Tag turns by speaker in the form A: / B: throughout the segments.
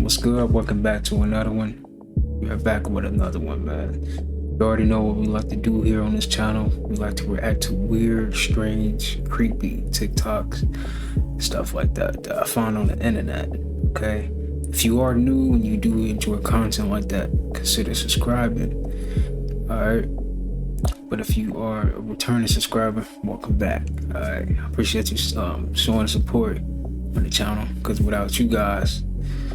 A: What's good? Welcome back to another one. We're back with another one, man. You already know what we like to do here on this channel. We like to react to weird, strange, creepy TikToks, stuff like that I find on the internet. Okay? If you are new and you do enjoy content like that, consider subscribing. Alright? But if you are a returning subscriber, welcome back. Alright? I appreciate you showing support on the channel, because without you guys,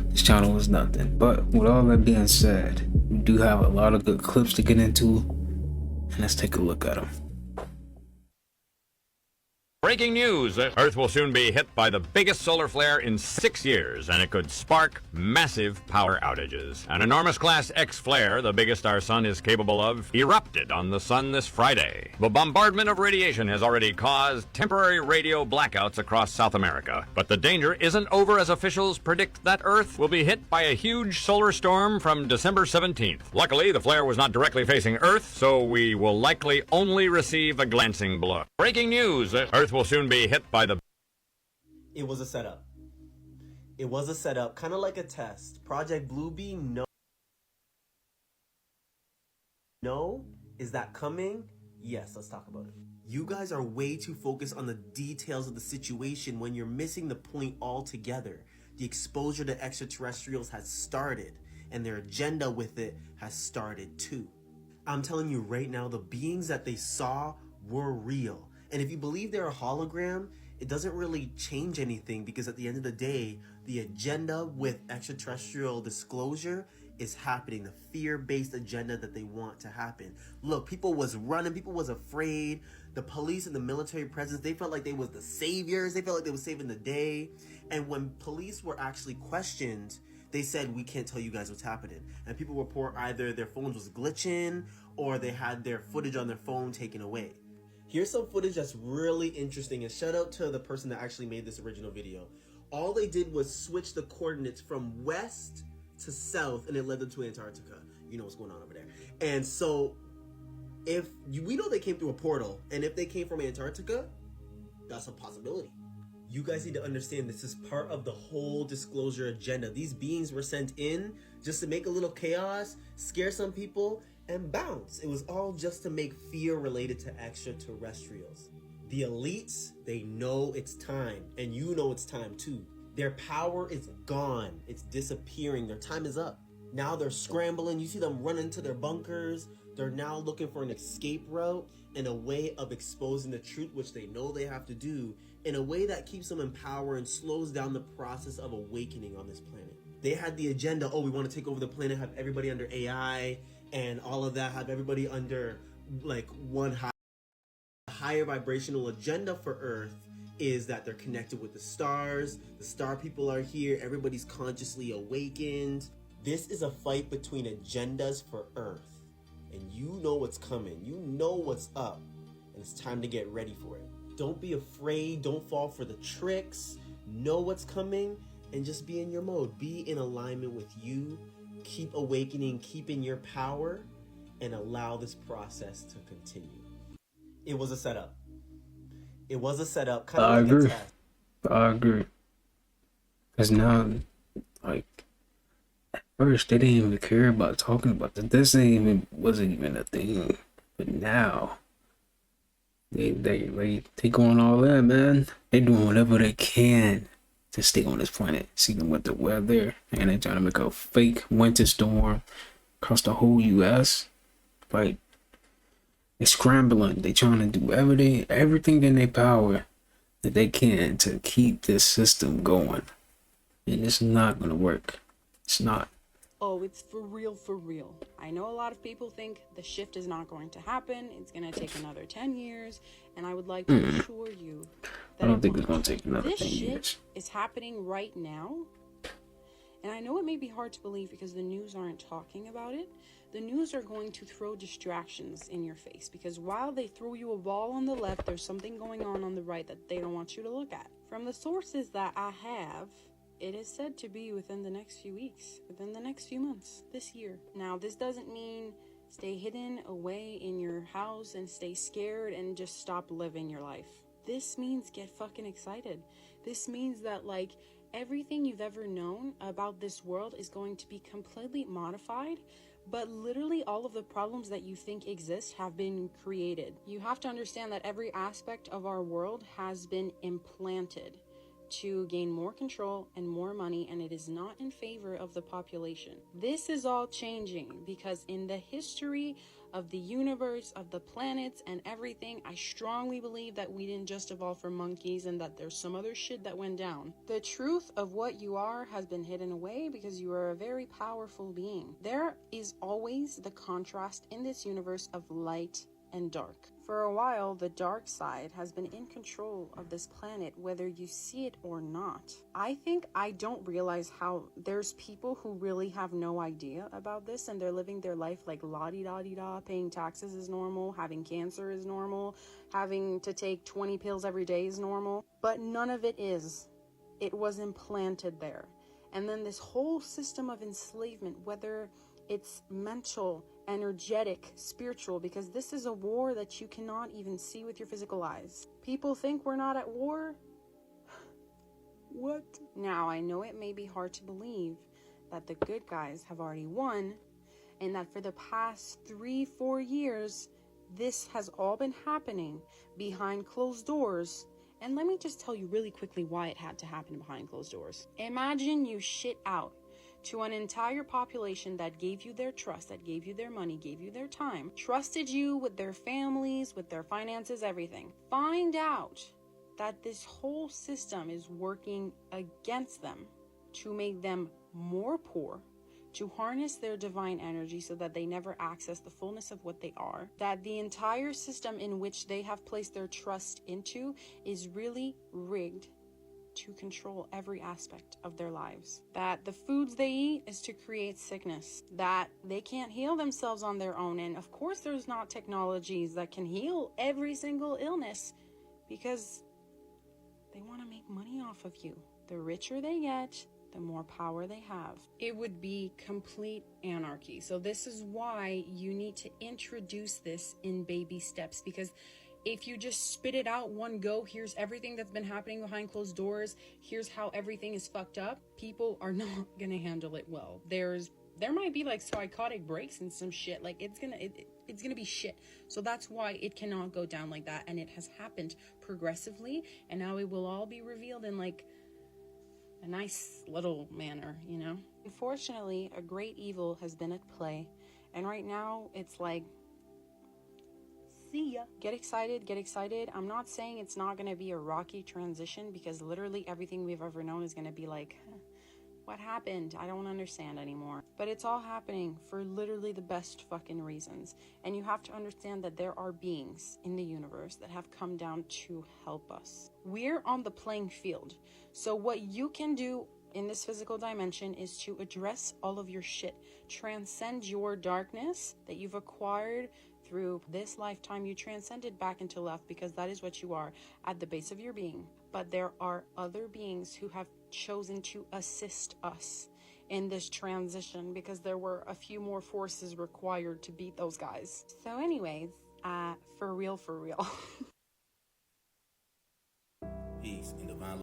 A: this channel is nothing. But with all that being said, we do have a lot of good clips to get into, and let's take a look at them.
B: Breaking news, Earth will soon be hit by the biggest solar flare in 6 years, and it could spark massive power outages. An enormous Class X flare, the biggest our sun is capable of, erupted on the sun this Friday. The bombardment of radiation has already caused temporary radio blackouts across South America. But the danger isn't over, as officials predict that Earth will be hit by a huge solar storm from December 17th. Luckily, the flare was not directly facing Earth, so we will likely only receive a glancing blow. Breaking news, Earth will soon be hit by the...
C: It was a setup. It was a setup, kind of like a test. Project Bluebeam, no. Is that coming? Yes, let's talk about it. You guys are way too focused on the details of the situation when you're missing the point altogether. The exposure to extraterrestrials has started, and their agenda with it has started too. I'm telling you right now, the beings that they saw were real. And if you believe they're a hologram, it doesn't really change anything, because at the end of the day, the agenda with extraterrestrial disclosure is happening. The fear-based agenda that they want to happen. Look, people was running, people was afraid. The police and the military presence, they felt like they was the saviors. They felt like they was saving the day. And when police were actually questioned, they said, we can't tell you guys what's happening. And people report either their phones was glitching or they had their footage on their phone taken away. Here's some footage that's really interesting, and shout out to the person that actually made this original video. All they did was switch the coordinates from west to south, and it led them to Antarctica. You know what's going on over there. And so, we know they came through a portal, and if they came from Antarctica, that's a possibility. You guys need to understand, this is part of the whole disclosure agenda. These beings were sent in just to make a little chaos, scare some people, and bounce. It was all just to make fear related to extraterrestrials. The elites, they know it's time, and you know it's time too. Their power is gone. It's disappearing. Their time is up. Now they're scrambling. You see them running to their bunkers. They're now looking for an escape route and a way of exposing the truth, which they know they have to do, in a way that keeps them in power and slows down the process of awakening on this planet. They had the agenda, oh, we want to take over the planet, have everybody under AI, and all of that, have everybody under like one higher vibrational agenda for Earth is that they're connected with the star people are here, everybody's consciously awakened. This is a fight between agendas for Earth, and you know what's coming, you know what's up, and it's time to get ready for it. Don't be afraid, don't fall for the tricks, know what's coming, and just be in your mode, be in alignment with you. Keep awakening, keep in your power, and allow this process to continue. It was a setup. It was a setup, kind of like a test.
A: I agree. Because now, like, at first they didn't even care about talking about this. This wasn't even a thing. But now, they going all in, man. They doing whatever they can to stay on this planet, see them with the weather, and they're trying to make a fake winter storm across the whole U.S. Like, they're scrambling. They're trying to do everything in their power that they can to keep this system going, and it's not gonna work. It's not.
D: Oh, it's for real, for real. I know a lot of people think the shift is not going to happen. It's going to take another 10 years. And I would like to assure you that
A: I don't think it's going to take another 10
D: this
A: years.
D: shit is happening right now. And I know it may be hard to believe because the news aren't talking about it. The news are going to throw distractions in your face, because while they throw you a ball on the left, there's something going on the right that they don't want you to look at. From the sources that I have, it is said to be within the next few weeks, within the next few months, this year. Now, this doesn't mean stay hidden away in your house and stay scared and just stop living your life. This means get fucking excited. This means that, like, everything you've ever known about this world is going to be completely modified, but literally all of the problems that you think exist have been created. You have to understand that every aspect of our world has been implanted to gain more control and more money, and it is not in favor of the population. This is all changing because in the history of the universe, of the planets and everything, I strongly believe that we didn't just evolve from monkeys and that there's some other shit that went down. The truth of what you are has been hidden away because you are a very powerful being. There is always the contrast in this universe of light and dark. For a while, the dark side has been in control of this planet, whether you see it or not. I think I don't realize how there's people who really have no idea about this, and they're living their life like la-di-da-di-da, paying taxes is normal, having cancer is normal, having to take 20 pills every day is normal, but none of it is. It was implanted there. And then this whole system of enslavement, whether it's mental, energetic, spiritual, because this is a war that you cannot even see with your physical eyes. People think we're not at war. What? Now, I know it may be hard to believe that the good guys have already won, and that for the past 3-4 years, this has all been happening behind closed doors. And let me just tell you really quickly why it had to happen behind closed doors. Imagine you shit out to an entire population that gave you their trust, that gave you their money, gave you their time, trusted you with their families, with their finances, everything. Find out that this whole system is working against them to make them more poor, to harness their divine energy so that they never access the fullness of what they are, that the entire system in which they have placed their trust into is really rigged to control every aspect of their lives, that the foods they eat is to create sickness, that they can't heal themselves on their own, and of course there's not technologies that can heal every single illness because they want to make money off of you. The richer they get, the more power they have. It would be complete anarchy. So this is why you need to introduce this in baby steps, because if you just spit it out one go, here's everything that's been happening behind closed doors, here's how everything is fucked up, people are not gonna handle it well. There might be like psychotic breaks and some shit, like it's gonna be shit. So that's why it cannot go down like that, and it has happened progressively, and now it will all be revealed in like a nice little manner, you know? Unfortunately, a great evil has been at play, and right now it's like, see ya. Get excited. I'm not saying it's not going to be a rocky transition, because literally everything we've ever known is going to be like, what happened? I don't understand anymore. But it's all happening for literally the best fucking reasons. And you have to understand that there are beings in the universe that have come down to help us. We're on the playing field. So what you can do in this physical dimension is to address all of your shit. Transcend your darkness that you've acquired through this lifetime. You transcended back into love, because that is what you are at the base of your being. But there are other beings who have chosen to assist us in this transition, because there were a few more forces required to beat those guys. So anyways, for real.
E: Peace and divine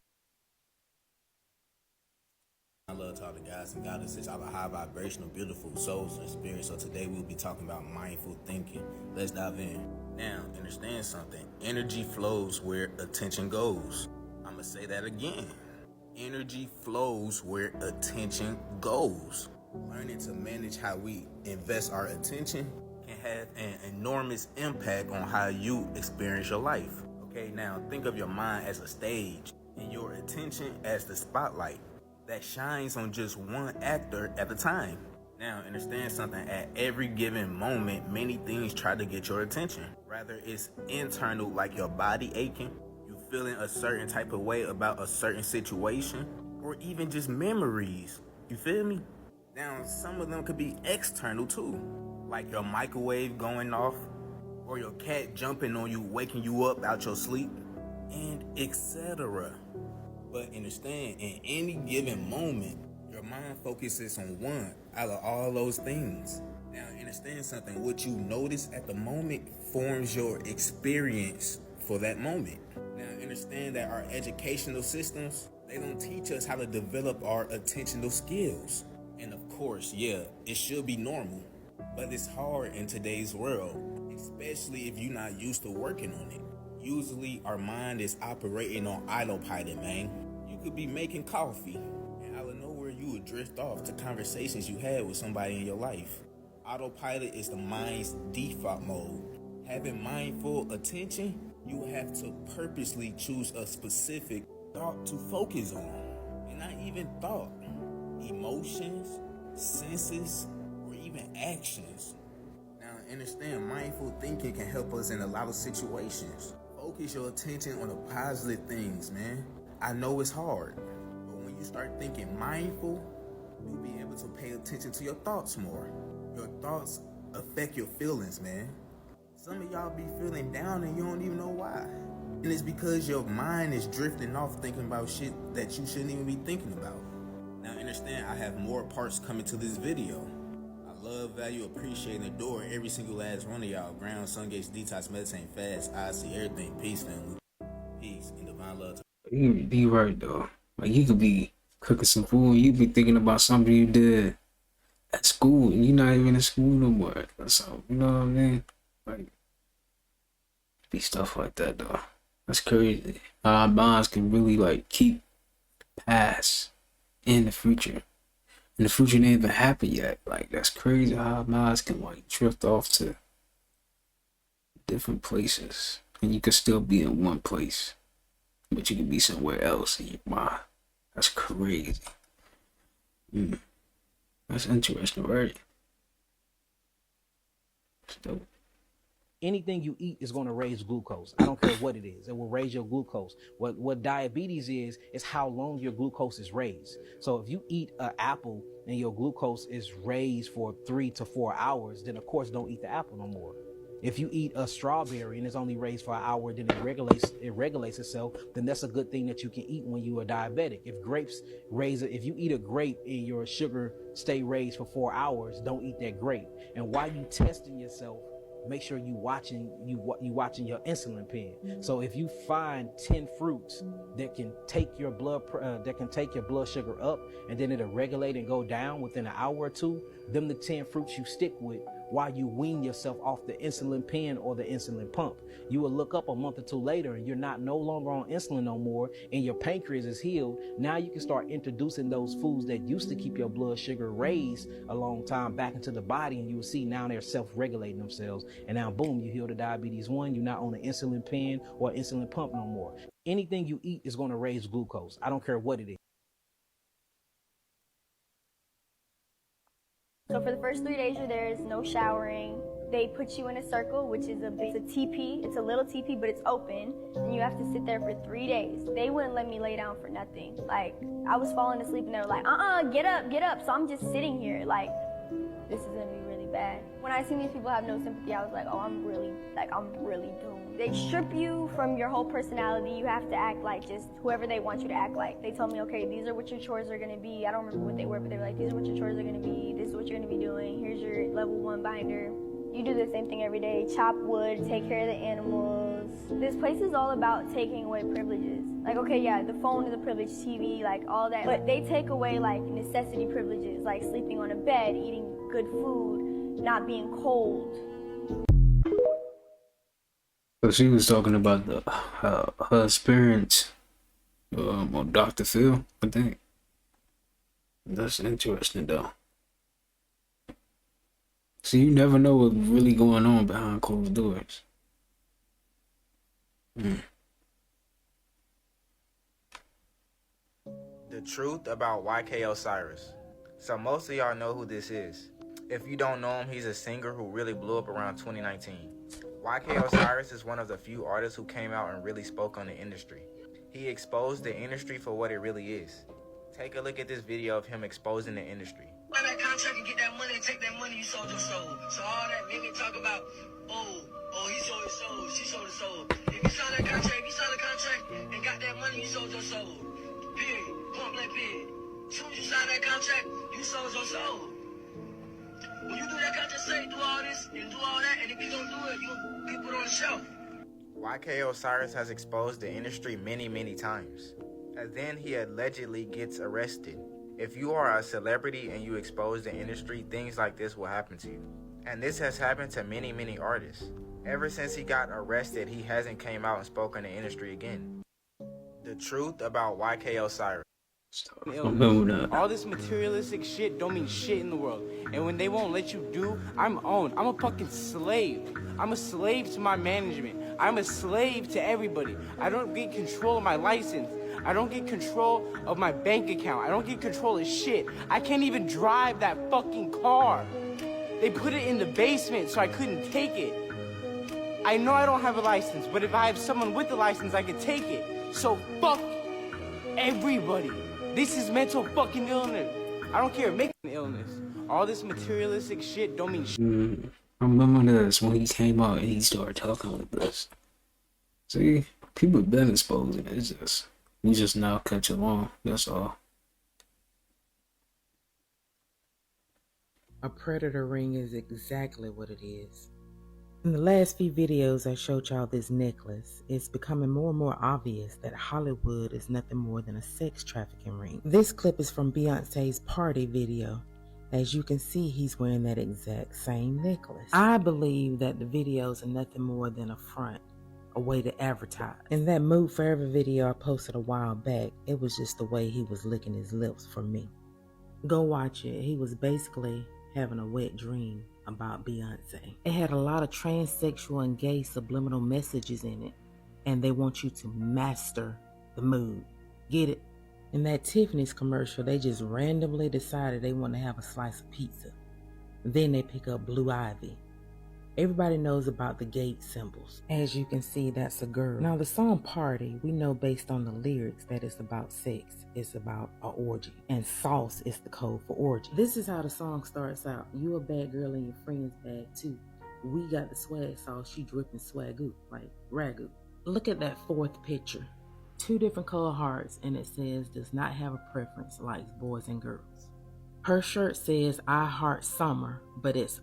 E: love to all the guys and goddesses, all the high vibrational, beautiful souls and spirits. So today we'll be talking about mindful thinking. Let's dive in. Now, understand something. Energy flows where attention goes. I'm going to say that again. Energy flows where attention goes. Learning to manage how we invest our attention can have an enormous impact on how you experience your life. Okay, now think of your mind as a stage and your attention as the spotlight that shines on just one actor at a time. Now, understand something. At every given moment, many things try to get your attention. Rather it's internal, like your body aching, you feeling a certain type of way about a certain situation, or even just memories. You feel me? Now, some of them could be external too, like your microwave going off, or your cat jumping on you, waking you up out your sleep, and etc. But understand, in any given moment, your mind focuses on one out of all those things. Now, understand something. What you notice at the moment forms your experience for that moment. Now, understand that our educational systems, They don't teach us how to develop our attentional skills. And of course, yeah, it should be normal, but it's hard in today's world, especially if you're not used to working on it. Usually, our mind is operating on autopilot, man. You could be making coffee, and out of nowhere, you would drift off to conversations you had with somebody in your life. Autopilot is the mind's default mode. Having mindful attention, you have to purposely choose a specific thought to focus on. And not even thought, emotions, senses, or even actions. Now, understand, mindful thinking can help us in a lot of situations. Focus your attention on the positive things, man. I know it's hard, but when you start thinking mindful, you'll be able to pay attention to your thoughts more. Your thoughts affect your feelings, man. Some of y'all be feeling down and you don't even know why. And it's because your mind is drifting off thinking about shit that you shouldn't even be thinking about. Now understand, I have more parts coming to this video. I love, value, appreciate, and adore every single last one of y'all. Ground, sun gates, detox, meditating, fast, I see everything. Peace, family. Peace and divine love.
A: You be right though. Like you could be cooking some food and you be thinking about something you did at school and you're not even in school no more. So you know what I mean? Like be stuff like that though. That's crazy. Our minds can really like keep past in the future. And the future ain't even happen yet. Like that's crazy how our minds can like drift off to different places. And you could still be in one place. But you could be somewhere else in your mind. That's crazy. That's interesting, right? That's dope.
F: Anything you eat is going to raise glucose. I don't care what it is. It will raise your glucose. What diabetes is how long your glucose is raised. So if you eat an apple and your glucose is raised for 3 to 4 hours, then of course don't eat the apple no more. If you eat a strawberry and it's only raised for an hour, then it regulates itself, then that's a good thing that you can eat when you are diabetic. If you eat a grape and your sugar stay raised for 4 hours, don't eat that grape. And while you testing yourself, make sure you watching your insulin pen. So if you find 10 fruits that can take your blood sugar up and then it'll regulate and go down within an hour or two, them the 10 fruits you stick with while you wean yourself off the insulin pen or the insulin pump. You will look up a month or two later and you're no longer on insulin no more and your pancreas is healed. Now you can start introducing those foods that used to keep your blood sugar raised a long time back into the body, and you will see now they're self-regulating themselves. And now boom, you heal the diabetes 1, you're not on an insulin pen or insulin pump no more. Anything you eat is going to raise glucose. I don't care what it is.
G: So for the first 3 days you're there, there's no showering. They put you in a circle, which is it's a teepee. It's a little teepee, but it's open. And you have to sit there for 3 days. They wouldn't let me lay down for nothing. Like, I was falling asleep and they were like, get up. So I'm just sitting here like, this is gonna be really bad. When I seen these people have no sympathy, I was like, oh, I'm really doomed. They strip you from your whole personality. You have to act like just whoever they want you to act like. They told me, okay, these are what your chores are gonna be. I don't remember what they were, but they were like, these are what your chores are gonna be. This is what you're gonna be doing. Here's your level 1 binder. You do the same thing every day. Chop wood, take care of the animals. This place is all about taking away privileges. Like, okay, yeah, the phone is a privilege, TV, like all that. But they take away like necessity privileges, like sleeping on a bed, eating good food, not being cold.
A: So she was talking about her experience on Dr. Phil, I think. That's interesting though. So you never know what's really going on behind closed doors.
E: The truth about YK Osiris. So most of y'all know who this is. If you don't know him, he's a singer who really blew up around 2019. YK Osiris is one of the few artists who came out and really spoke on the industry. He exposed the industry for what it really is. Take a look at this video of him exposing the industry.
H: Sign that contract and get that money and take that money you sold your soul. So all that nigga talk about, he sold his soul, she sold his soul. If you sign that contract, and got that money, you sold your soul. Period. Point blank period. As soon as you sign that contract, you sold your soul. When you do that contract, say do all this and do all that, and if you don't do it, you gonna get put on the shelf.
E: YK Osiris has exposed the industry many, many times. as then he allegedly gets arrested. If you are a celebrity and you expose the industry, things like this will happen to you. And this has happened to many artists. Ever since he got arrested, he hasn't came out and spoken in the industry again. The truth about YK Osiris.
I: All this materialistic shit don't mean shit in the world. And when they won't let you do, I'm owned. I'm a fucking slave. I'm a slave to my management. I'm a slave to everybody. I don't get control of my license. I don't get control of my bank account. I don't get control of shit. I can't even drive that fucking car. They put it in the basement so I couldn't take it. I know I don't have a license, but if I have someone with the license, I can take it. So fuck everybody. This is mental fucking illness. I don't care, make an illness. All this materialistic shit don't mean shit.
A: I remember this when he came out and he started talking like this. See, people been exposing it. It's just, we just now catch along. That's all.
J: A predator ring is exactly what it is. In the last few videos I showed y'all this necklace. It's becoming more and more obvious that Hollywood is nothing more than a sex trafficking ring. This clip is from Beyonce's party video. As you can see, he's wearing that exact same necklace. I believe that the videos are nothing more than a front, a way to advertise. In that Mood Forever video I posted a while back, it was just the way he was licking his lips for me. Go watch it. He was basically having a wet dream about Beyonce. It had a lot of transsexual and gay subliminal messages in it, and they want you to master the mood. Get it? In that Tiffany's commercial, they just randomly decided they want to have a slice of pizza. Then they pick up Blue Ivy. Everybody knows about the gate symbols. As you can see, that's a girl. Now the song Party, we know based on the lyrics that it's about sex. It's about an orgy. And sauce is the code for orgy. This is how the song starts out. You a bad girl in your friend's bag too. We got the swag sauce, she dripping swagoo, like ragu. Look at that fourth picture. 2 different color hearts, and it says does not have a preference, likes boys and girls. Her shirt says I heart summer, but it's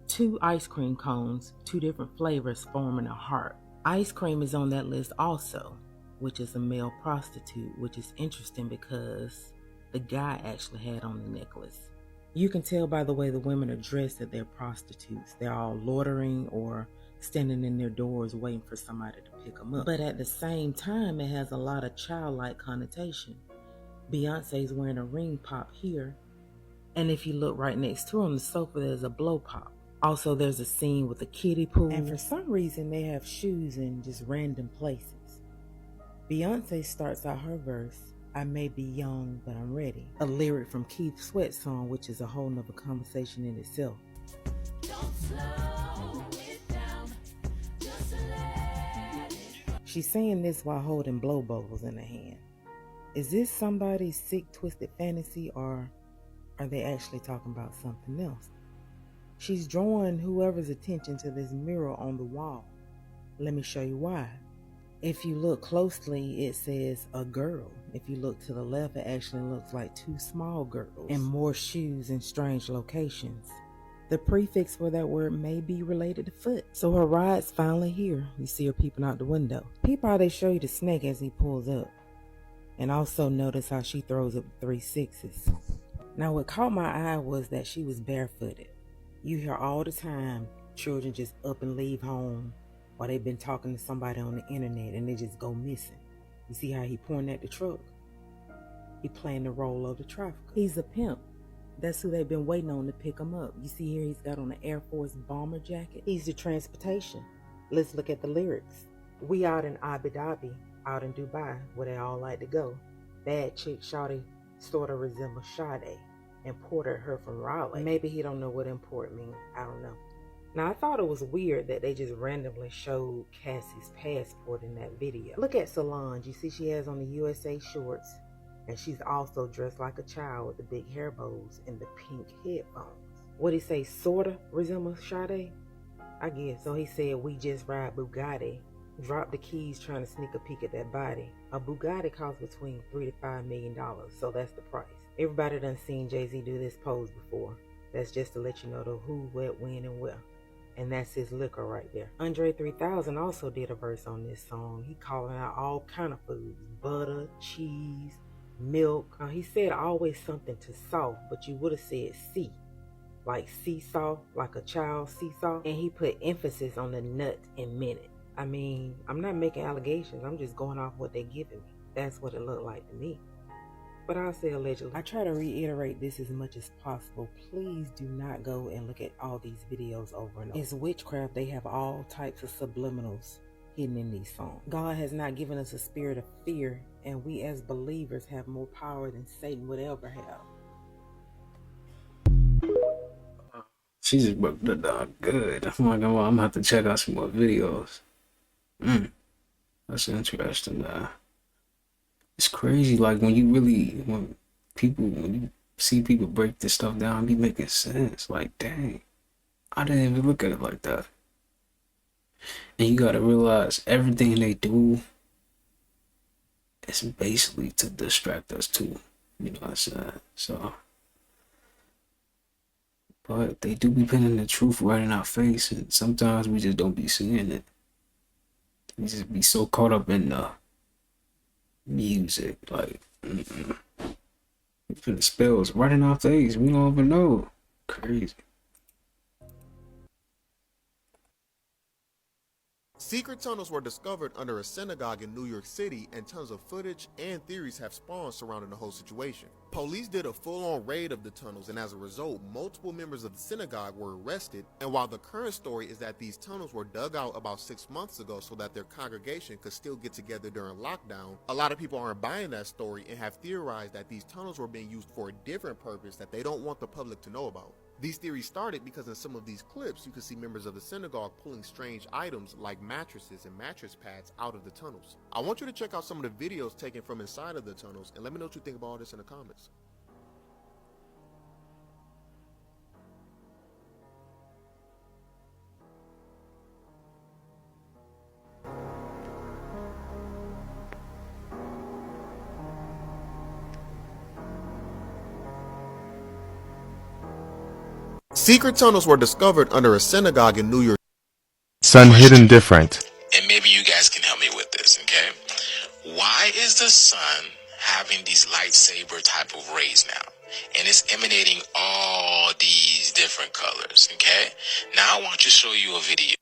J: 2 ice cream cones, 2 different flavors forming a heart. Ice cream is on that list also, which is a male prostitute, which is interesting because the guy actually had on the necklace. You can tell by the way the women are dressed that they're prostitutes. They're all loitering or standing in their doors waiting for somebody to pick them up. But at the same time, it has a lot of childlike connotation. Beyonce's wearing a ring pop here, and if you look right next to her on the sofa, there's a blow pop. Also, there's a scene with a kiddie pool, and for some reason, they have shoes in just random places. Beyonce starts out her verse, I may be young, but I'm ready. A lyric from Keith Sweat's song, which is a whole nother conversation in itself. Don't slow it down, just let it. She's saying this while holding blow bubbles in her hand. Is this somebody's sick, twisted fantasy, or are they actually talking about something else? She's drawing whoever's attention to this mirror on the wall. Let me show you why. If you look closely, it says a girl. If you look to the left, it actually looks like 2 small girls and more shoes in strange locations. The prefix for that word may be related to foot. So her ride's finally here. You see her peeping out the window. Peep how they show you the snake as he pulls up. And also notice how she throws up 3 sixes. Now what caught my eye was that she was barefooted. You hear all the time children just up and leave home, or they've been talking to somebody on the internet and they just go missing. You see how he pointing at the truck? He playing the role of the trafficker. He's a pimp. That's who they've been waiting on to pick him up. You see here he's got on an Air Force bomber jacket. He's the transportation. Let's look at the lyrics. We out in Abu Dhabi, out in Dubai, where they all like to go. Bad chick shawty sorta resembles Sade. Imported her from Raleigh. Maybe he don't know what import means. I don't know. Now I thought it was weird that they just randomly showed Cassie's passport in that video. Look at Solange. You see she has on the USA shorts, and she's also dressed like a child with the big hair bows and the pink headphones. What'd he say? Sorta resembles Sade? I guess. So he said we just ride Bugatti. Drop the keys trying to sneak a peek at that body. A Bugatti costs between $3 to $5 million, so that's the price. Everybody done seen Jay-Z do this pose before. That's just to let you know the who, what, when, and where. And that's his liquor right there. Andre 3000 also did a verse on this song. He calling out all kind of foods: butter, cheese, milk. He said always something to soft, but you would have said C, like seesaw, like a child seesaw. And he put emphasis on the nut and minute. I mean, I'm not making allegations. I'm just going off what they're giving me. That's what it looked like to me. But I'll say allegedly. I try to reiterate this as much as possible. Please do not go and look at all these videos over and over. It's witchcraft. They have all types of subliminals hidden in these songs. God has not given us a spirit of fear, and we as believers have more power than Satan would ever have.
A: She just broke the dog good. Oh my God, I'm gonna have to check out some more videos. That's interesting. It's crazy. Like when you see people break this stuff down, it be making sense. Like, dang, I didn't even look at it like that. And you gotta realize everything they do is basically to distract us too. You know what I'm saying? So, but they do be pinning the truth right in our face, and sometimes we just don't be seeing it. We just be so caught up in the music, like putting spells right in our face. We don't even know. Crazy.
K: Secret tunnels were discovered under a synagogue in New York City, and tons of footage and theories have spawned surrounding the whole situation. Police did a full-on raid of the tunnels, and as a result, multiple members of the synagogue were arrested. And while the current story is that these tunnels were dug out about 6 months ago so that their congregation could still get together during lockdown, a lot of people aren't buying that story and have theorized that these tunnels were being used for a different purpose that they don't want the public to know about. These theories started because in some of these clips, you can see members of the synagogue pulling strange items like mattresses and mattress pads out of the tunnels. I want you to check out some of the videos taken from inside of the tunnels and let me know what you think about all this in the comments. Secret tunnels were discovered under a synagogue in New York.
L: Sun hidden different.
E: And maybe you guys can help me with this, okay? Why is the sun having these lightsaber type of rays now? And it's emanating all these different colors, okay? Now I want to show you a video.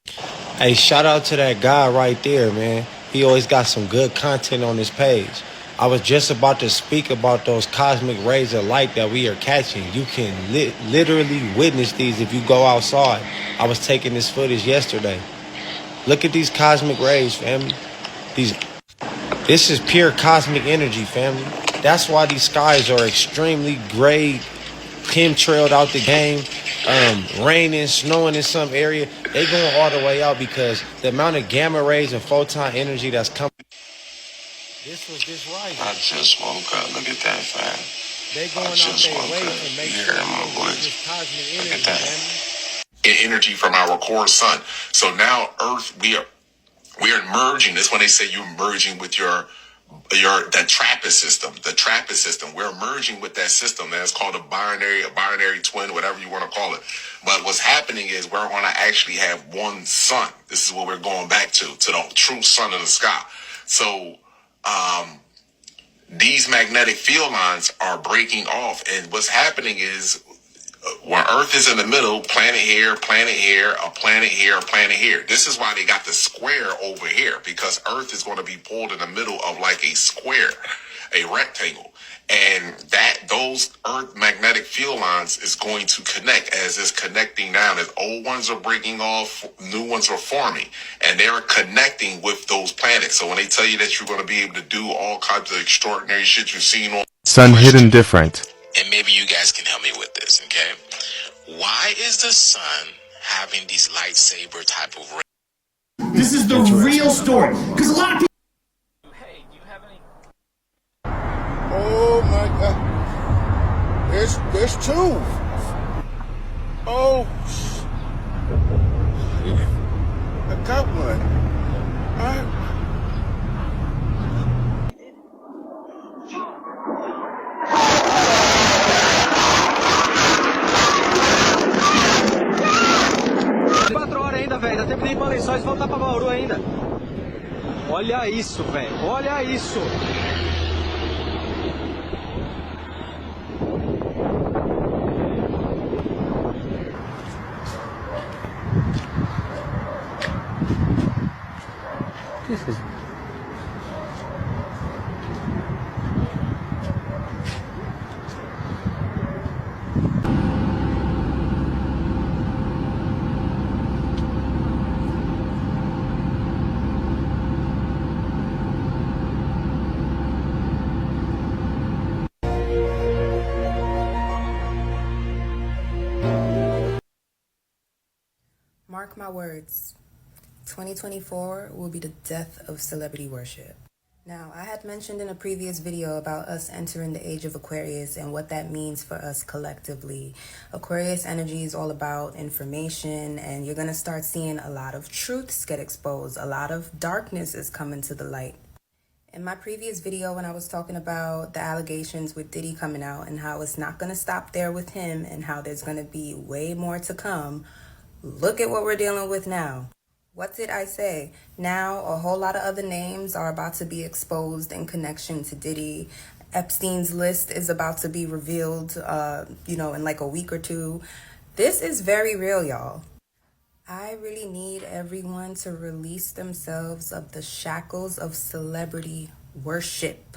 I: Hey, shout out to that guy right there, man. He always got some good content on his page. I was just about to speak about those cosmic rays of light that we are catching. You can literally witness these if you go outside. I was taking this footage yesterday. Look at these cosmic rays, family. This is pure cosmic energy, family. That's why these skies are extremely gray, chemtrailed out the game, raining, snowing in some area. They going all the way out because the amount of gamma rays and photon energy that's coming. This was this right.
M: I just woke up. Look at that, fam.
I: They going out their way to make sure this cosmic energy, man.
M: Energy from our core sun. So now Earth, we are merging. That's when they say you're merging with the TRAPPIST system. The TRAPPIST system. We're merging with that system. That's called a binary twin, whatever you want to call it. But what's happening is we're going to actually have one sun. This is what we're going back to the true sun in the sky. So these magnetic field lines are breaking off, and what's happening is when Earth is in the middle, planet here, a planet here, a planet here. This is why they got the square over here, because Earth is going to be pulled in the middle of like a square, a rectangle. And those Earth magnetic field lines is going to connect as it's connecting down. As old ones are breaking off, new ones are forming, and they're connecting with those planets. So when they tell you that you're going to be able to do all kinds of extraordinary shit you've seen on
L: Sun hidden different.
E: And maybe you guys can help me with this, okay? Why is the sun having these lightsaber type of rays?
N: This is the real story, because a lot of people.
O: Oh my God! There's two. Oh, I got one.
P: tempo nem pra Lençóis voltar pra Bauru ainda. Olha isso, velho. Olha isso.
Q: Mark my words, 2024 will be the death of celebrity worship. Now, I had mentioned in a previous video about us entering the age of Aquarius and what that means for us collectively. Aquarius energy is all about information, and you're going to start seeing a lot of truths get exposed. A lot of darkness is coming to the light. In my previous video, when I was talking about the allegations with Diddy coming out and how it's not going to stop there with him and how there's going to be way more to come, look at what we're dealing with now. What did I say? Now, a whole lot of other names are about to be exposed in connection to Diddy. Epstein's list is about to be revealed, in like a week or two. This is very real, y'all. I really need everyone to release themselves of the shackles of celebrity worship.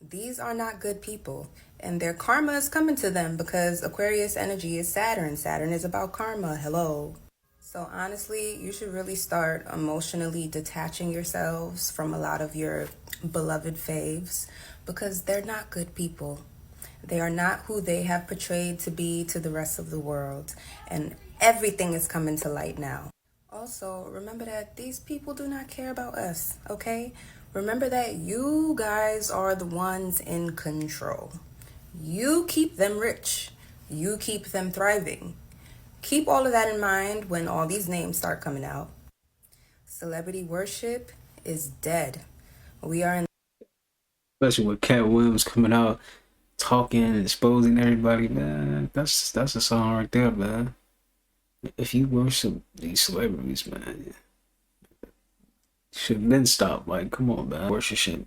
Q: These are not good people, and their karma is coming to them because Aquarius energy is Saturn. Saturn is about karma. Hello. So honestly, you should really start emotionally detaching yourselves from a lot of your beloved faves because they're not good people. They are not who they have portrayed to be to the rest of the world, and everything is coming to light now. Also, remember that these people do not care about us, okay? Remember that you guys are the ones in control. You keep them rich. You keep them thriving. Keep all of that in mind when all these names start coming out. Celebrity worship is dead. We are in...
A: Especially with Cat Williams coming out, talking and exposing everybody, man. That's a song right there, man. If you worship these celebrities, man, should have been stopped. Like, come on, man. Worship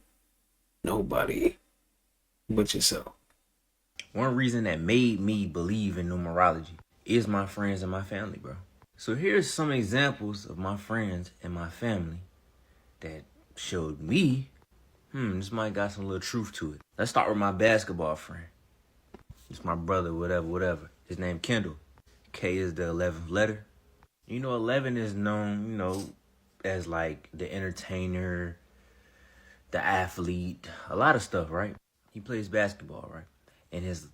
A: nobody but yourself.
E: One reason that made me believe in numerology is my friends and my family, bro. So here's some examples of my friends and my family that showed me, this might got some little truth to it. Let's start with my basketball friend. It's my brother, whatever. His name Kendall. K is the 11th letter. 11 is known, as like the entertainer, the athlete, a lot of stuff, right? He plays basketball, right? And his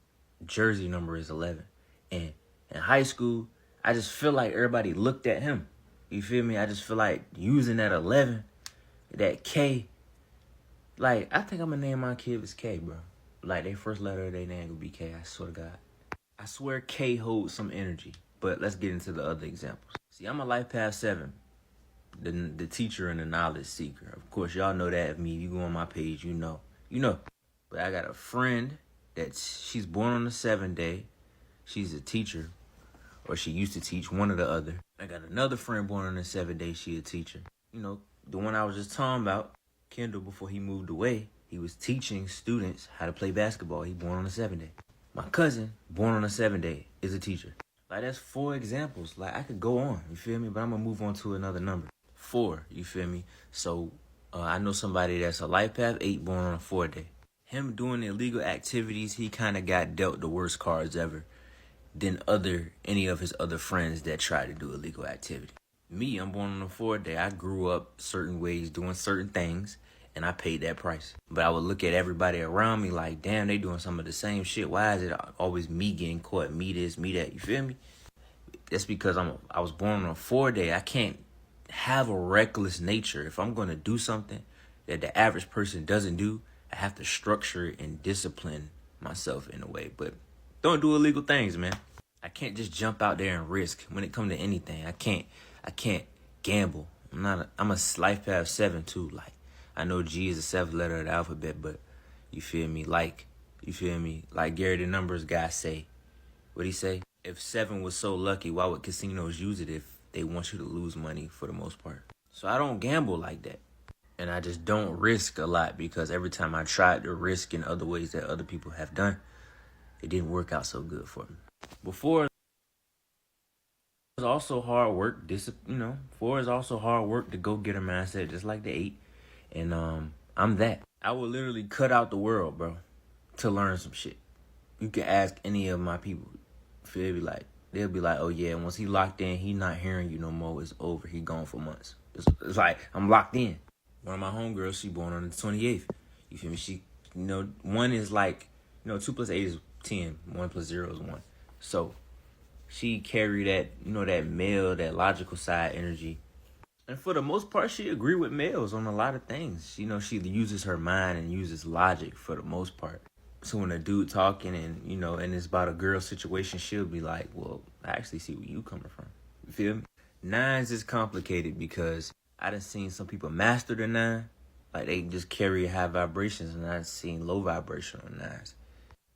E: jersey number is 11. And in high school, I just feel like everybody looked at him. You feel me? I just feel like using that 11, that K. Like, I think I'm going to name my kid as K, bro. Like, their first letter of their name would be K, I swear to God. I swear K holds some energy. But let's get into the other examples. See, I'm a Life Path 7. The teacher and the knowledge seeker. Of course, y'all know that of me. You go on my page, you know. But I got a friend she's born on the 7th day. She's a teacher. Or she used to teach, one or the other. I got another friend born on the 7th day. She a teacher. The one I was just talking about, Kendall, before he moved away, he was teaching students how to play basketball. He born on the 7th day. My cousin, born on the 7th day, is a teacher. Like, that's 4 examples. Like, I could go on, you feel me? But I'm going to move on to another number. 4, you feel me? So, I know somebody that's a Life Path 8 born on a 4th day. Him doing illegal activities, he kind of got dealt the worst cards ever than any of his other friends that tried to do illegal activity. Me, I'm born on the 4th day. I grew up certain ways, doing certain things, and I paid that price. But I would look at everybody around me like, damn, they doing some of the same shit. Why is it always me getting caught? Me this, me that, you feel me? That's because I was born on a 4th day. I can't have a reckless nature. If I'm going to do something that the average person doesn't do, I have to structure and discipline myself in a way. But don't do illegal things, man. I can't just jump out there and risk when it comes to anything. I can't gamble. I'm a Life Path 7 too. Like, I know G is the 7th letter of the alphabet, but you feel me? Like Gary the Numbers guy say, what'd he say? If 7 was so lucky, why would casinos use it? they want you to lose money for the most part. So I don't gamble like that. And I just don't risk a lot because every time I tried to risk in other ways that other people have done, it didn't work out so good for me. Before, it was also hard work. Before is also hard work to go get a mindset, just like the 8. And I'm that. I would literally cut out the world, bro, to learn some shit. You can ask any of my people. They'll be like, oh yeah, once he locked in, he not hearing you no more. It's over. He gone for months. It's like I'm locked in. One of my homegirls, she born on the 28th. You feel me? She, one is like, 2 + 8 is 10. 1 + 0 is 1. So she carry that, that male, that logical side energy. And for the most part, she agree with males on a lot of things. She uses her mind and uses logic for the most part. So when a dude talking and it's about a girl situation, she'll be like, well, I actually see where you coming from. You feel me? 9s is complicated because I done seen some people master the 9. Like they just carry high vibrations, and I've seen low vibrational 9s.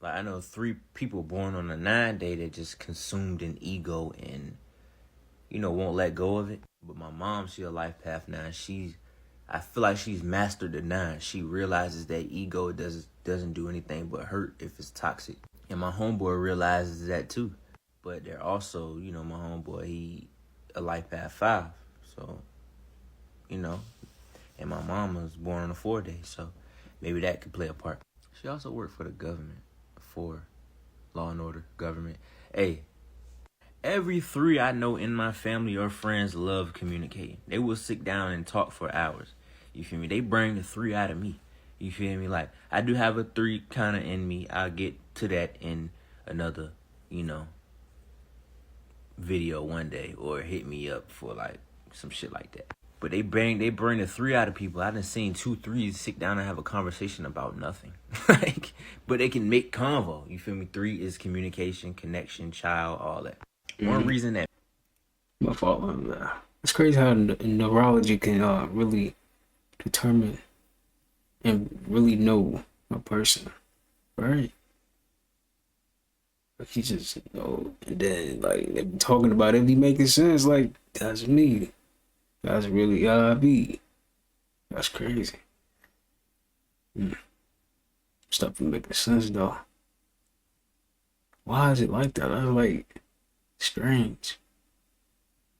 E: Like I know 3 people born on the 9 day that just consumed in ego and, won't let go of it. But my mom, she a life path 9. I feel like she's mastered the 9. She realizes that ego doesn't do anything but hurt if it's toxic. And my homeboy realizes that too. But they're also, my homeboy, he a life path 5. So, and my mom was born on a 4 day. So maybe that could play a part. She also worked for the government, for law and order, government. Hey, every 3 I know in my family or friends love communicating. They will sit down and talk for hours. You feel me? They bring the 3 out of me. You feel me? Like, I do have a 3 kind of in me. I'll get to that in another, video one day, or hit me up for like some shit like that. But they bring the 3 out of people. I done seen 2 3s sit down and have a conversation about nothing. But they can make convo. You feel me? 3 is communication, connection, child, all that. One reason that.
A: My fault. It's crazy how neurology can really determine and really know a person, right? Like you just know, and then like they be talking about it, be making sense. Like that's me. That's really be. That's crazy. Stuff be making sense though. Why is it like that? That's like strange.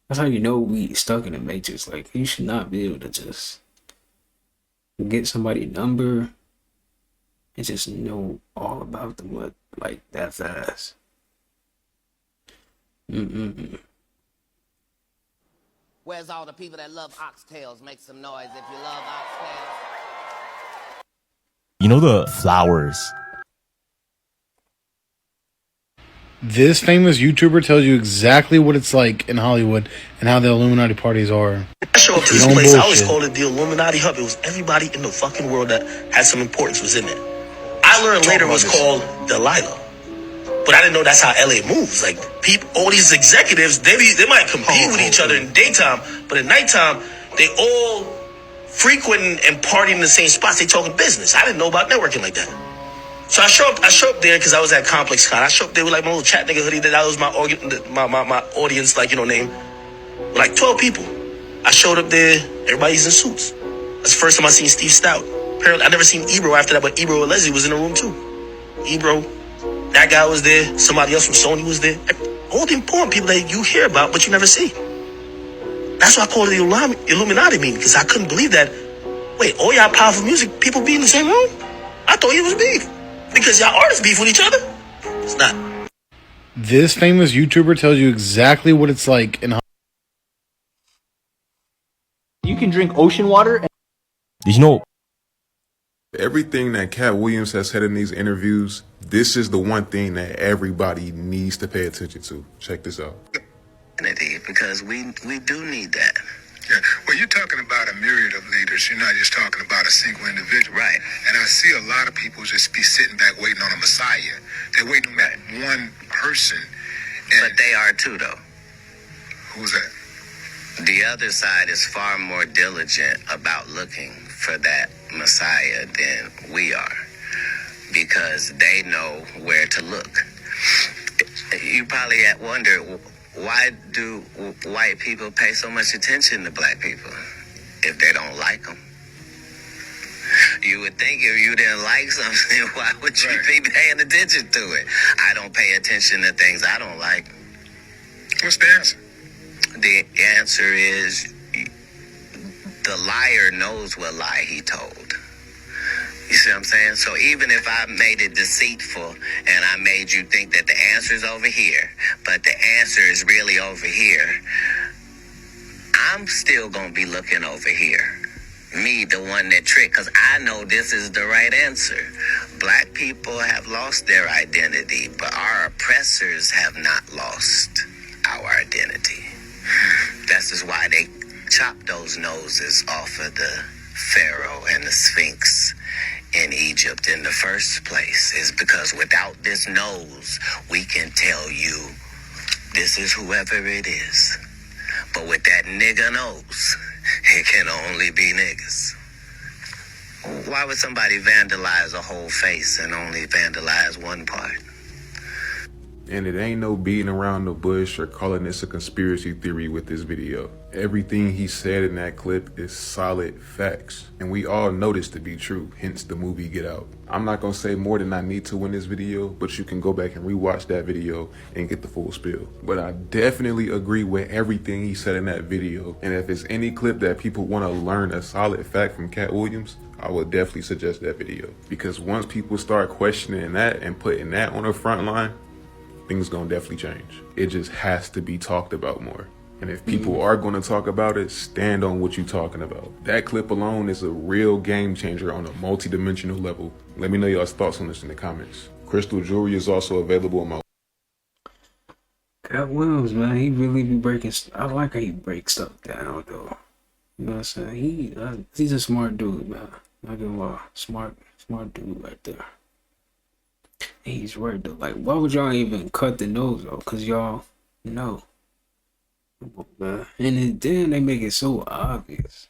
A: That's how you know we stuck in the matrix. Like you should not be able to just get somebody's number and just know all about them like that fast.
R: Where's all the people that love oxtails? Make some noise if you love oxtails.
S: You know the flowers.
T: This famous YouTuber tells you exactly what it's like in Hollywood and how the Illuminati parties are.
H: I show up to this place, I always called it the Illuminati Hub. It was everybody in the fucking world that had some importance was in it. I learned later it was called Delilah. But I didn't know that's how LA moves. Like, people, all these executives, they might compete with each other in daytime, but at nighttime, they all frequenting and partying in the same spots. They talking business. I didn't know about networking like that. So I show up there because I was at Complex Con. I show up there with like my little chat nigga hoodie. That was my audience, like, name. Like 12 people. I showed up there. Everybody's in suits. That's the first time I seen Steve Stout. Apparently, I never seen Ebro after that, but Ebro and Leslie was in the room too. Ebro, that guy was there. Somebody else from Sony was there. All the important people that you hear about, but you never see. That's why I called it the Illuminati meeting, because I couldn't believe that. Wait, all y'all powerful music people be in the same room? I thought it was beef. Because y'all artists beef with each other? It's not.
T: This famous YouTuber tells you exactly what it's like in
S: You can drink ocean water. Did you know?
U: Everything that Cat Williams has said in these interviews, this is the one thing that everybody needs to pay attention to. Check this out.
H: Because we do need that.
V: Yeah, well, you're talking about a myriad of leaders. You're not just talking about a single individual.
H: Right.
V: And I see a lot of people just be sitting back waiting on a messiah. They're waiting on that one person.
H: But they are too, though.
V: Who's that?
H: The other side is far more diligent about looking for that Messiah than we are, because they know where to look. You probably wonder,
R: Why do white people pay so much attention to black people if they don't like them? You would think if you didn't like something, why would you be paying attention to it? I don't pay attention to things I don't like.
V: What's the answer?
R: The answer is the liar knows what lie he told. You see what I'm saying? So even if I made it deceitful and I made you think that the answer's over here, but the answer is really over here, I'm still going to be looking over here. Me, the one that tricked, because I know this is the right answer. Black people have lost their identity, but our oppressors have not lost our identity. That's just why they chopped those noses off of the Pharaoh and the Sphinx in Egypt in the first place, is because without this nose, we can tell you this is whoever it is. But with that nigga nose, it can only be niggas. Why would somebody vandalize a whole face and only vandalize one part?
U: And it ain't no beating around the bush or calling this a conspiracy theory with this video. Everything he said in that clip is solid facts. And we all know this to be true, hence the movie Get Out. I'm not gonna say more than I need to in this video, but you can go back and rewatch that video and get the full spiel. But I definitely agree with everything he said in that video. And if it's any clip that people wanna learn a solid fact from Cat Williams, I would definitely suggest that video. Because once people start questioning that and putting that on the front line, things gonna definitely change. It just has to be talked about more. And if people are gonna talk about it, stand on what you're talking about. That clip alone is a real game changer on a multi-dimensional level. Let me know y'all's thoughts on this in the comments. Crystal jewelry is also available on my...
A: Cat Williams, man, he really be breaking. I like how he breaks stuff down, though. You know what I'm saying? He's a smart dude, man. Not gonna lie, smart dude right there. He's right though. Like, why would y'all even cut the nose though? Cause y'all know. And then they make it so obvious.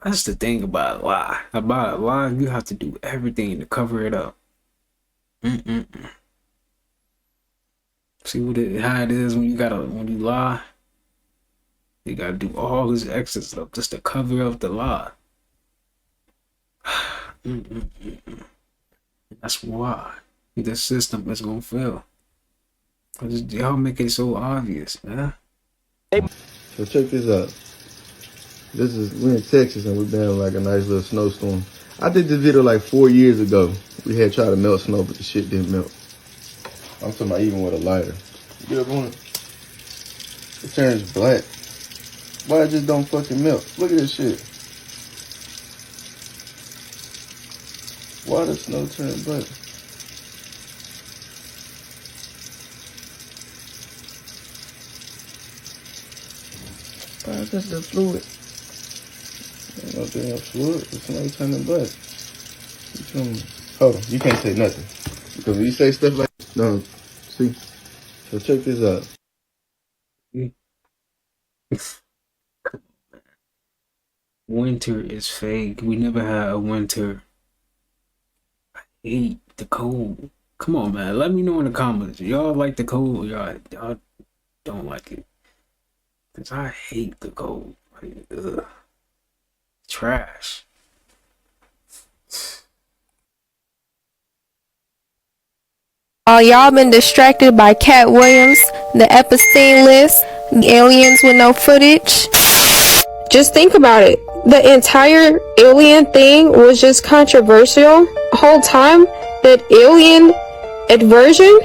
A: That's the thing about a lie. About a lie, you have to do everything to cover it up. See how it is when you lie. You gotta do all this extra stuff just to cover up the lie. That's why the system is gonna fail. Y'all make it so obvious, man.
B: So check this out. We're in Texas and we've been in like a nice little snowstorm. I did this video like 4 years ago. We had tried to melt snow, but the shit didn't melt. I'm talking about even with a lighter. You ever want it turns black. Why it just don't fucking melt? Look at this shit. Why does snow turn black? That's the fluid. Ain't no damn fluid. The snow turning black. You feel me? Hold on, you can't say nothing. Because when you say stuff like that, no, see? So check this out.
A: Winter is fake. We never had a winter. I hate the cold. Come on, man. Let me know in the comments. Y'all like the cold? Y'all don't like it? Cause I hate the cold. Like, ugh. Trash.
C: Y'all been distracted by Cat Williams, the Epstein list, aliens with no footage. Just think about it. The entire alien thing was just controversial the whole time. That alien inversion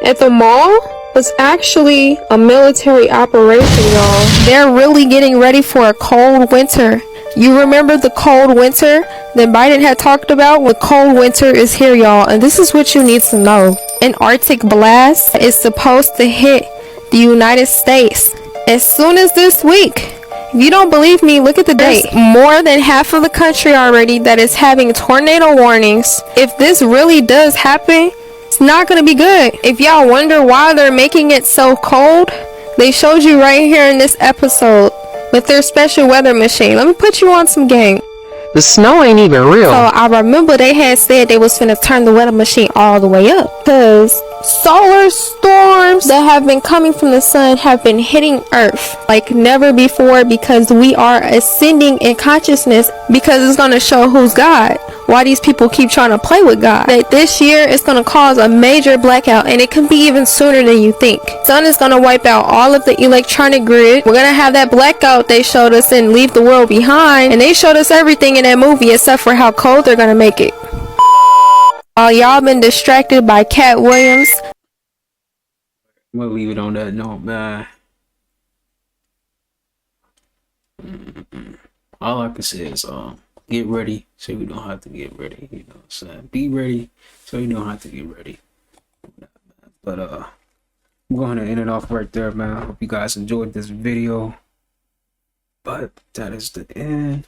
C: at the mall was actually a military operation, y'all. They're really getting ready for a cold winter. You remember the cold winter that Biden had talked about? The cold winter is here, y'all, and this is what you need to know. An Arctic blast is supposed to hit the United States as soon as this week. If you don't believe me, look at the date. More than half of the country already that is having tornado warnings. If this really does happen, it's not going to be good. If y'all wonder why they're making it so cold, they showed you right here in this episode with their special weather machine. Let me put you on some game.
W: The snow ain't even real.
C: So I remember they had said they was finna turn the weather machine all the way up, because Solar storms that have been coming from the sun have been hitting Earth like never before, because we are ascending in consciousness, because it's going to show who's God. Why these people keep trying to play with God. That this year it's going to cause a major blackout, and it can be even sooner than you think. Sun is going to wipe out all of the electronic grid. We're going to have that blackout they showed us in Leave the World Behind, and they showed us everything in that movie except for how cold they're going to make it. While y'all been distracted by Cat Williams.
A: I'm gonna leave it on that note, man. All I can say is get ready so you don't have to get ready. You know what I'm saying? Be ready so you don't have to get ready. But I'm going to end it off right there, man. I hope you guys enjoyed this video. But that is the end.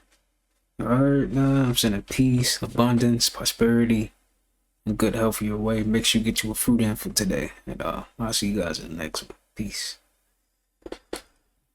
A: Alright, man. I'm sending peace, abundance, prosperity, and good health your way. Make sure you get you a fruit in for today. And I'll see you guys in the next one. Peace.